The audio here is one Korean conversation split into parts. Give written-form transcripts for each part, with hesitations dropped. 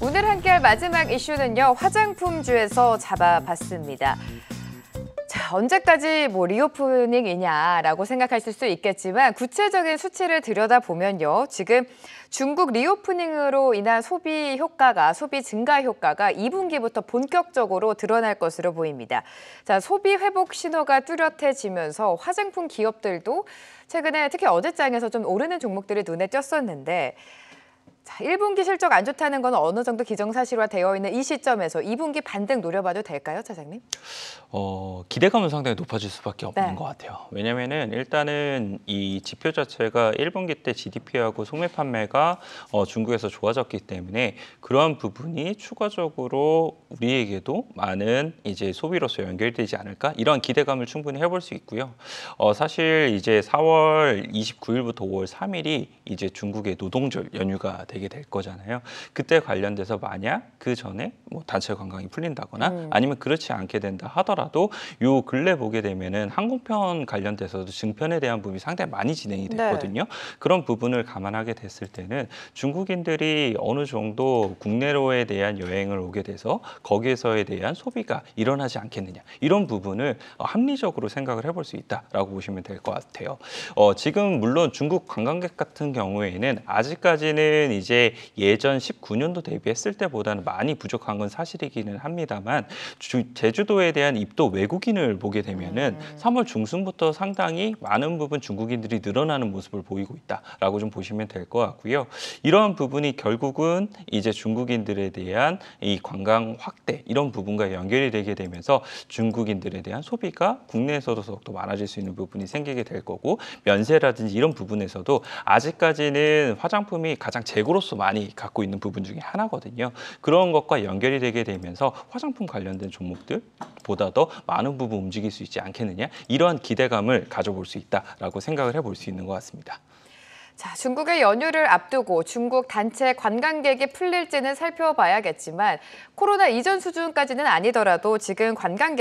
오늘 함께할 마지막 이슈는요, 화장품주에서 잡아봤습니다. 자, 언제까지 리오프닝이냐라고 생각하실 수 있겠지만 구체적인 수치를 들여다보면요. 지금 중국 리오프닝으로 인한 소비 증가 효과가 2분기부터 본격적으로 드러날 것으로 보입니다. 자, 소비 회복 신호가 뚜렷해지면서 화장품 기업들도 최근에 특히 어제장에서 좀 오르는 종목들이 눈에 띄었었는데, 자, 1분기 실적 안 좋다는 건 어느 정도 기정사실화 되어 있는 이 시점에서 2분기 반등 노려봐도 될까요, 차장님? 기대감은 상당히 높아질 수밖에 없는 네. 것 같아요. 왜냐면은 일단은 이 지표 자체가 1분기 때 GDP하고 소매 판매가 중국에서 좋아졌기 때문에 그러한 부분이 추가적으로 우리에게도 많은 이제 소비로서 연결되지 않을까, 이런 기대감을 충분히 해볼 수 있고요. 사실 이제 4월 29일부터 5월 3일이 이제 중국의 노동절 연휴가 되게 될 거잖아요. 그때 관련돼서 만약 그 전에 뭐 단체 관광이 풀린다거나 아니면 그렇지 않게 된다 하더라도 요 근래 보게 되면은 항공편 관련돼서도 증편에 대한 부분이 상당히 많이 진행이 됐거든요. 그런 부분을 감안하게 됐을 때는 중국인들이 어느 정도 국내로에 대한 여행을 오게 돼서 거기에서에 대한 소비가 일어나지 않겠느냐, 이런 부분을 합리적으로 생각을 해볼 수 있다라고 보시면 될 것 같아요. 지금 물론 중국 관광객 같은 경우에는 아직까지는 이제 예전 19년도 대비했을 때보다는 많이 부족한 건 사실이기는 합니다만, 제주도에 대한 입도 외국인을 보게 되면은 3월 중순부터 상당히 많은 부분 중국인들이 늘어나는 모습을 보이고 있다라고 좀 보시면 될 것 같고요. 이러한 부분이 결국은 이제 중국인들에 대한 이 관광 확대, 이런 부분과 연결이 되게 되면서 중국인들에 대한 소비가 국내에서도 더욱더 많아질 수 있는 부분이 생기게 될 거고, 면세라든지 이런 부분에서도 아직까지는 화장품이 가장 재고로서 많이 갖고 있는 부분 중에 하나거든요. 그런 것과 연결이 되게 되면서 화장품 관련된 종목들보다 더 많은 부분 움직일 수 있지 않겠느냐, 이러한 기대감을 가져볼 수 있다라고 생각을 해볼 수 있는 것 같습니다. 자, 중국의 연휴를 앞두고 중국 단체 관광객이 풀릴지는 살펴봐야겠지만 코로나 이전 수준까지는 아니더라도 지금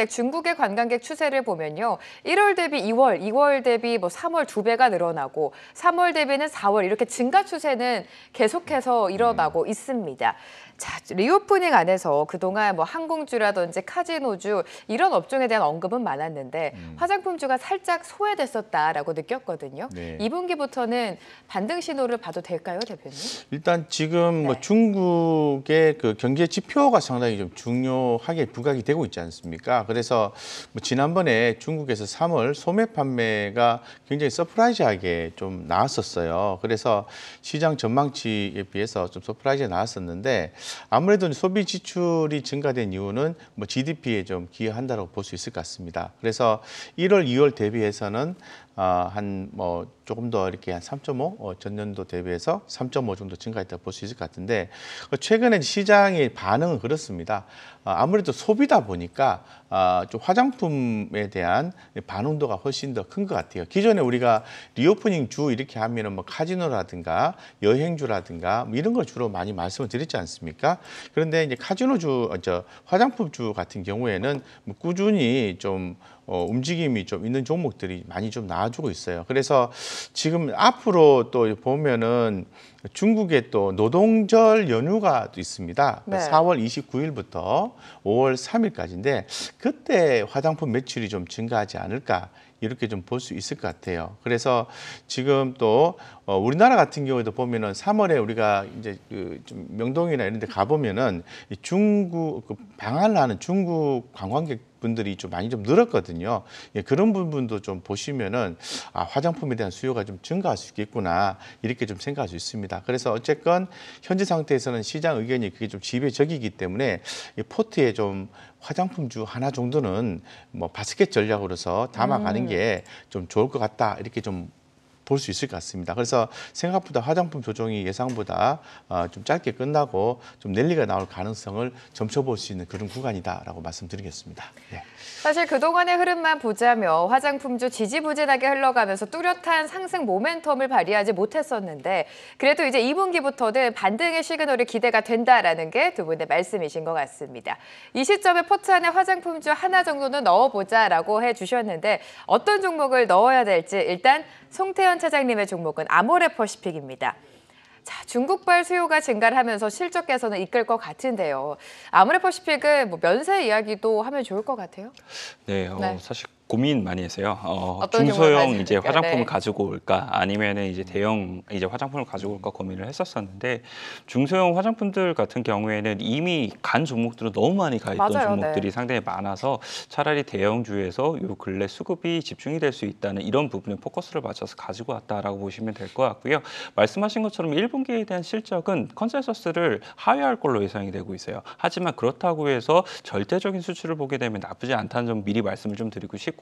중국의 관광객 추세를 보면요. 1월 대비 2월, 2월 대비 3월 2배가 늘어나고 3월 대비는 4월 이렇게 증가 추세는 계속해서 일어나고 있습니다. 자, 리오프닝 안에서 그동안 항공주라든지 카지노주 이런 업종에 대한 언급은 많았는데 화장품주가 살짝 소외됐었다라고 느꼈거든요. 네. 2분기부터는 반등 신호를 봐도 될까요, 대표님? 일단 지금 중국의 그 경제 지표가 상당히 좀 중요하게 부각이 되고 있지 않습니까? 그래서 지난번에 중국에서 3월 소매 판매가 굉장히 서프라이즈하게 좀 나왔었어요. 그래서 시장 전망치에 비해서 좀 서프라이즈가 나왔었는데, 아무래도 소비 지출이 증가된 이유는 GDP에 좀 기여한다고 볼 수 있을 것 같습니다. 그래서 1월, 2월 대비해서는 조금 더 이렇게 한 3.5, 전년도 대비해서 3.5 정도 증가했다고 볼 수 있을 것 같은데, 최근에 시장의 반응은 그렇습니다. 아무래도 소비다 보니까 좀 화장품에 대한 반응도가 훨씬 더 큰 것 같아요. 기존에 우리가 리오프닝 주 이렇게 하면은 카지노라든가 여행주라든가 이런 걸 주로 많이 말씀을 드렸지 않습니까? 그런데 이제 화장품주 같은 경우에는 꾸준히 좀 움직임이 좀 있는 종목들이 많이 좀 나와주고 있어요. 그래서 지금 앞으로 또 보면은 중국에 또 노동절 연휴가 또 있습니다. 네. 4월 29일부터 5월 3일까지인데 그때 화장품 매출이 좀 증가하지 않을까, 이렇게 좀 볼 수 있을 것 같아요. 그래서 지금 또 우리나라 같은 경우에도 보면은 3월에 우리가 이제 좀 명동이나 이런 데 가보면은 중국 방한을 하는 중국 관광객 분들이 좀 많이 좀 늘었거든요. 그런 부분도 좀 보시면은 화장품에 대한 수요가 좀 증가할 수 있겠구나, 이렇게 좀 생각할 수 있습니다. 그래서 어쨌건 현재 상태에서는 시장 의견이 그게 좀 지배적이기 때문에 이 포트에 좀 화장품주 하나 정도는 바스켓 전략으로서 담아가는 게 좀 좋을 것 같다, 이렇게 좀 볼 수 있을 것 같습니다. 그래서 생각보다 화장품 조정이 예상보다 좀 짧게 끝나고 좀 랠리가 나올 가능성을 점쳐볼 수 있는 그런 구간이다라고 말씀드리겠습니다. 네. 사실 그동안의 흐름만 보자면 화장품주 지지부진하게 흘러가면서 뚜렷한 상승 모멘텀을 발휘하지 못했었는데, 그래도 이제 2분기부터는 반등의 시그널이 기대가 된다라는 게 두 분의 말씀이신 것 같습니다. 이 시점에 포트 안에 화장품주 하나 정도는 넣어보자라고 해주셨는데 어떤 종목을 넣어야 될지, 일단 송태현 차장님의 종목은 아모레퍼시픽입니다. 자, 중국발 수요가 증가를 하면서 실적 개선을 이끌 것 같은데요. 아모레퍼시픽은 뭐 면세 이야기도 하면 좋을 것 같아요. 네, 네. 사실 고민 많이 했어요. 어떤 경우를 중소형 가지고 이제 올까? 화장품을 네. 가지고 올까, 아니면은 이제 대형 이제 화장품을 가지고 올까 고민을 했었었는데, 중소형 화장품들 같은 경우에는 이미 간 종목들은 너무 많이 가 있던 맞아요, 종목들이 네. 상당히 많아서 차라리 대형주에서 요 근래 수급이 집중이 될 수 있다는 이런 부분에 포커스를 맞춰서 가지고 왔다라고 보시면 될 것 같고요. 말씀하신 것처럼 1분기에 대한 실적은 컨센서스를 하회할 걸로 예상이 되고 있어요. 하지만 그렇다고 해서 절대적인 수출을 보게 되면 나쁘지 않다는 점 미리 말씀을 좀 드리고 싶고요.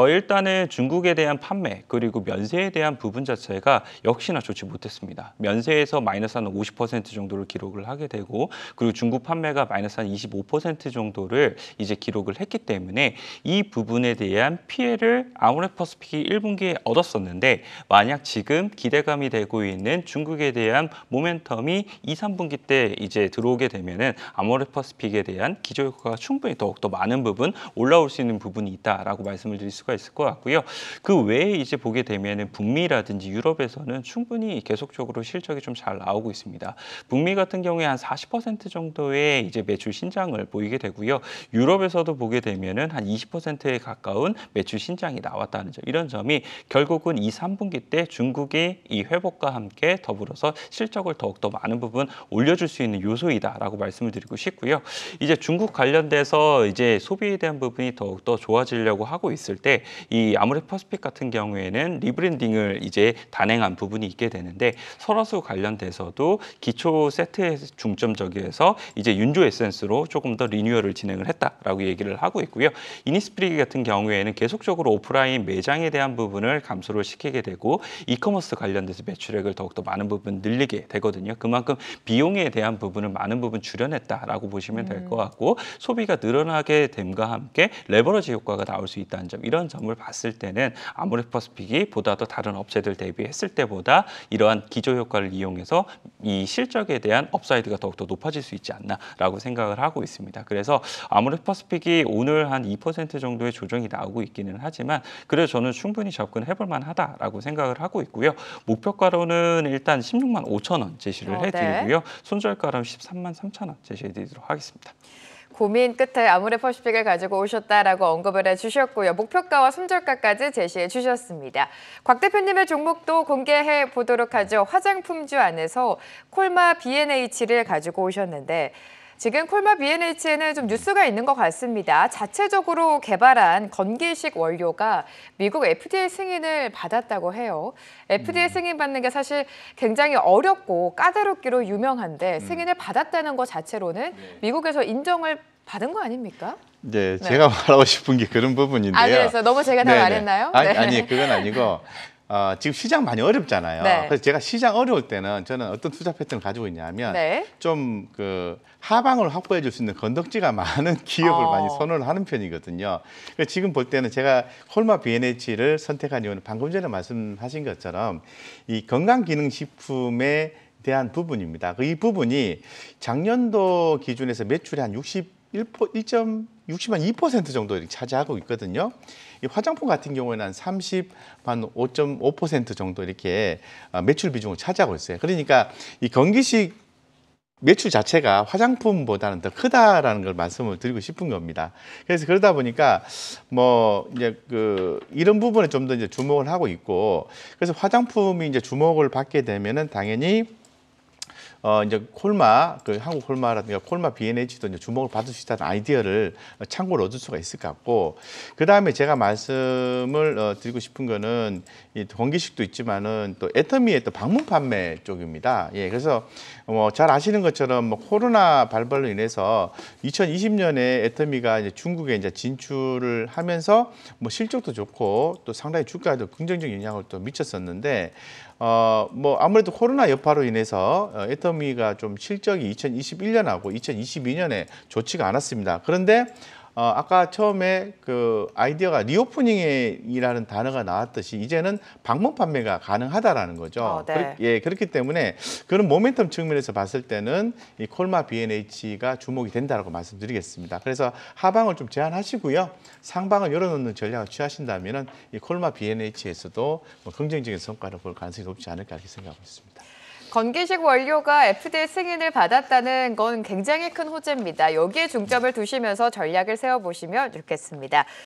일단은 중국에 대한 판매 그리고 면세에 대한 부분 자체가 역시나 좋지 못했습니다. 면세에서 마이너스 한 50% 정도를 기록을 하게 되고, 그리고 중국 판매가 마이너스 한 25% 정도를 이제 기록을 했기 때문에 이 부분에 대한 피해를 아모레퍼시픽이 1분기에 얻었었는데, 만약 지금 기대감이 되고 있는 중국에 대한 모멘텀이 2, 3분기 때 이제 들어오게 되면은 아모레퍼시픽에 대한 기저효과가 충분히 더욱더 많은 부분 올라올 수 있는 부분이 있다라고 말씀을 드릴 수가 있을 것 같고요. 그 외에 이제 보게 되면은 북미라든지 유럽에서는 충분히 계속적으로 실적이 좀 잘 나오고 있습니다. 북미 같은 경우에 한 40% 정도의 이제 매출 신장을 보이게 되고요. 유럽에서도 보게 되면은 한 20%에 가까운 매출 신장이 나왔다는 점, 이런 점이 결국은 2, 3분기 때 중국의 이 회복과 함께 더불어서 실적을 더욱더 많은 부분 올려줄 수 있는 요소이다라고 말씀을 드리고 싶고요. 이제 중국 관련돼서 이제 소비에 대한 부분이 더욱더 좋아지려고 하고 있을 때, 이 아모레퍼시픽 같은 경우에는 리브랜딩을 이제 단행한 부분이 있게 되는데, 설화수 관련돼서도 기초 세트에 중점적이어서 이제 윤조 에센스로 조금 더 리뉴얼을 진행을 했다라고 얘기를 하고 있고요. 이니스프리 같은 경우에는 계속적으로 오프라인 매장에 대한 부분을 감소를 시키게 되고, 이커머스 관련돼서 매출액을 더욱더 많은 부분 늘리게 되거든요. 그만큼 비용에 대한 부분을 많은 부분 줄여냈다라고 보시면 될 것 같고, 소비가 늘어나게 됨과 함께 레버러지 효과가 나올 수 있다는 점, 이런 점을 봤을 때는 아모레퍼시픽이 보다 더 다른 업체들 대비했을 때보다 이러한 기저 효과를 이용해서 이 실적에 대한 업사이드가 더욱더 높아질 수 있지 않나라고 생각을 하고 있습니다. 그래서 아모레퍼시픽이 오늘 한 2% 정도의 조정이 나오고 있기는 하지만, 그래도 저는 충분히 접근해볼 만하다라고 생각을 하고 있고요. 목표가로는 일단 16만 5천 원 제시를 해드리고요. 손절가로는 13만 3천 원 제시해드리도록 하겠습니다. 고민 끝에 아모레퍼시픽을 가지고 오셨다라고 언급을 해주셨고요. 목표가와 손절가까지 제시해 주셨습니다. 곽 대표님의 종목도 공개해 보도록 하죠. 화장품주 안에서 콜마 B&H를 가지고 오셨는데, 지금 콜마 B&H에는 좀 뉴스가 있는 것 같습니다. 자체적으로 개발한 건기식 원료가 미국 FDA 승인을 받았다고 해요. FDA 승인 받는 게 사실 굉장히 어렵고 까다롭기로 유명한데, 승인을 받았다는 것 자체로는 미국에서 인정을 받은 거 아닙니까? 네, 제가 말하고 싶은 게 그런 부분인데요. 아, 그래서 너무 제가 다 네네. 말했나요? 아니, 그건 아니고 지금 시장 많이 어렵잖아요. 네. 그래서 제가 시장 어려울 때는 저는 어떤 투자 패턴을 가지고 있냐면 네. 좀 그 하방을 확보해 줄 수 있는 건덕지가 많은 기업을 많이 선호를 하는 편이거든요. 그래서 지금 볼 때는 제가 콜마 B&H를 선택한 이유는 방금 전에 말씀하신 것처럼 이 건강기능식품에 대한 부분입니다. 이 부분이 작년도 기준에서 매출이 한 62% 정도 이렇게 차지하고 있거든요. 이 화장품 같은 경우에는 한 5.5% 정도 이렇게 매출 비중을 차지하고 있어요. 그러니까 이 건기식 매출 자체가 화장품보다는 더 크다라는 걸 말씀을 드리고 싶은 겁니다. 그래서 그러다 보니까 뭐 이제 이런 부분에 좀 더 이제 주목을 하고 있고, 그래서 화장품이 이제 주목을 받게 되면은 당연히 이제 콜마, 한국 콜마라든가 콜마 B&H도 이제 주목을 받을 수 있다는 아이디어를 참고로 얻을 수가 있을 것 같고, 그 다음에 제가 말씀을 드리고 싶은 거는 이 건기식도 있지만은 또 애터미의 또 방문 판매 쪽입니다. 예, 그래서 잘 아시는 것처럼 코로나 발발로 인해서 2020년에 애터미가 이제 중국에 이제 진출을 하면서 실적도 좋고 또 상당히 주가에도 긍정적인 영향을 또 미쳤었는데, 아무래도 코로나 여파로 인해서 애터미가 좀 실적이 2021년하고 2022년에 좋지가 않았습니다. 그런데 아까 처음에 그 아이디어가 리오프닝이라는 단어가 나왔듯이 이제는 방문 판매가 가능하다라는 거죠. 네. 예, 그렇기 때문에 그런 모멘텀 측면에서 봤을 때는 이 콜마 B&H가 주목이 된다고 말씀드리겠습니다. 그래서 하방을 좀 제한하시고요, 상방을 열어놓는 전략을 취하신다면은 이 콜마 B&H에서도 긍정적인 성과를 볼 가능성이 높지 않을까 이렇게 생각하고 있습니다. 건기식 원료가 FDA 승인을 받았다는 건 굉장히 큰 호재입니다. 여기에 중점을 두시면서 전략을 세워보시면 좋겠습니다.